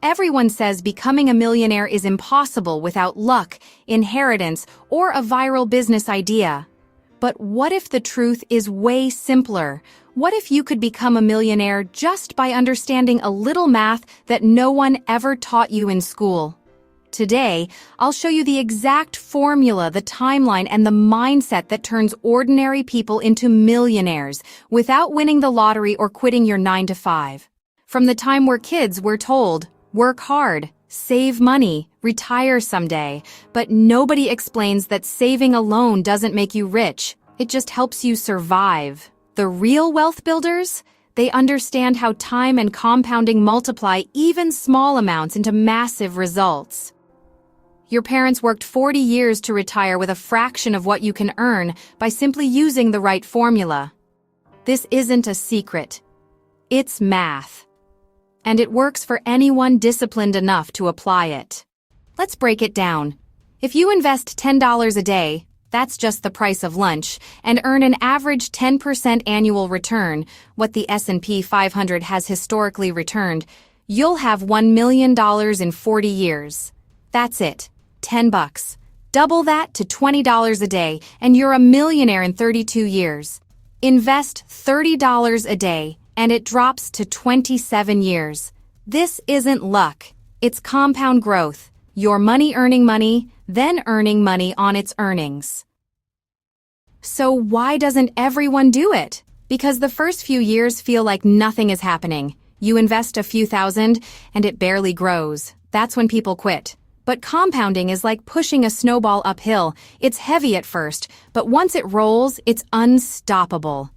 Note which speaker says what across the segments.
Speaker 1: Everyone says becoming a millionaire is impossible without luck, inheritance, or a viral business idea. But what if the truth is way simpler? What if you could become a millionaire just by understanding a little math that no one ever taught you in school? Today, I'll show you the exact formula, the timeline, and the mindset that turns ordinary people into millionaires without winning the lottery or quitting your 9-to-5. From the time we're kids, we're told, work hard, save money, retire someday. But nobody explains that saving alone doesn't make you rich. It just helps you survive. The real wealth builders? They understand how time and compounding multiply even small amounts into massive results. Your parents worked 40 years to retire with a fraction of what you can earn by simply using the right formula. This isn't a secret. It's math. And it works for anyone disciplined enough to apply it. Let's break it down. If you invest $10 a day, that's just the price of lunch, and earn an average 10% annual return, what the S&P 500 has historically returned, you'll have $1 million in 40 years. That's it. $10. Double that to $20 a day, and you're a millionaire in 32 years. Invest $30 a day, and it drops to 27 years. This isn't luck. It's compound growth. Your money earning money, then earning money on its earnings. So why doesn't everyone do it? Because the first few years feel like nothing is happening. You invest a few thousand, and it barely grows. That's when people quit. But compounding is like pushing a snowball uphill. It's heavy at first, but once it rolls, it's unstoppable.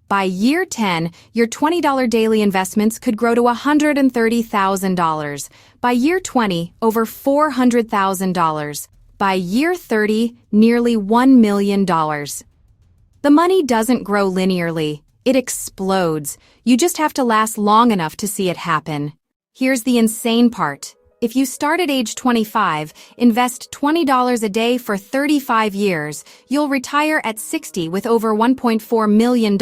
Speaker 1: By year 10, your $20 daily investments could grow to $130,000. By year 20, over $400,000. By year 30, nearly $1 million. The money doesn't grow linearly. It explodes. You just have to last long enough to see it happen. Here's the insane part. If you start at age 25, invest $20 a day for 35 years, you'll retire at 60 with over $1.4 million.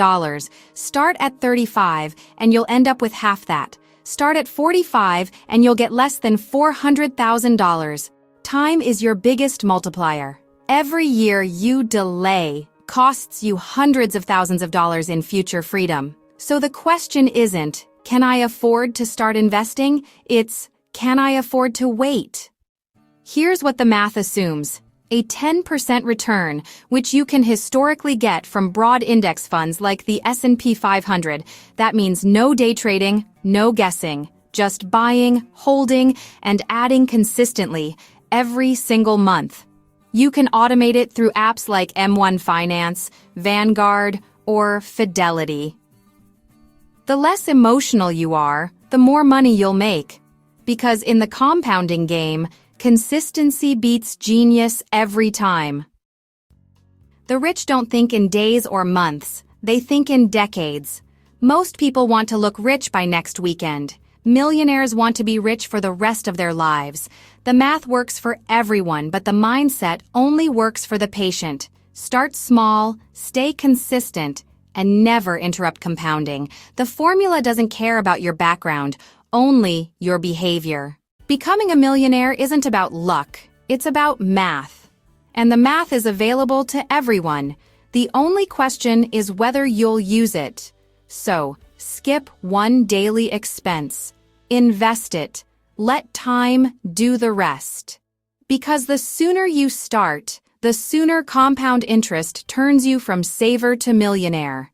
Speaker 1: Start at 35, and you'll end up with half that. Start at 45, and you'll get less than $400,000. Time is your biggest multiplier. Every year you delay costs you hundreds of thousands of dollars in future freedom. So the question isn't, can I afford to start investing? It's, can I afford to wait? Here's what the math assumes. A 10% return, which you can historically get from broad index funds like the S&P 500. That means no day trading, no guessing, just buying, holding, and adding consistently every single month. You can automate it through apps like M1 Finance, Vanguard, or Fidelity. The less emotional you are, the more money you'll make. Because in the compounding game, consistency beats genius every time. The rich don't think in days or months, they think in decades. Most people want to look rich by next weekend. Millionaires want to be rich for the rest of their lives. The math works for everyone, but the mindset only works for the patient. Start small, stay consistent, and never interrupt compounding. The formula doesn't care about your background, only your behavior. Becoming a millionaire isn't about luck, it's about math. And the math is available to everyone. The only question is whether you'll use it. So, skip one daily expense. Invest it. Let time do the rest. Because the sooner you start, the sooner compound interest turns you from saver to millionaire.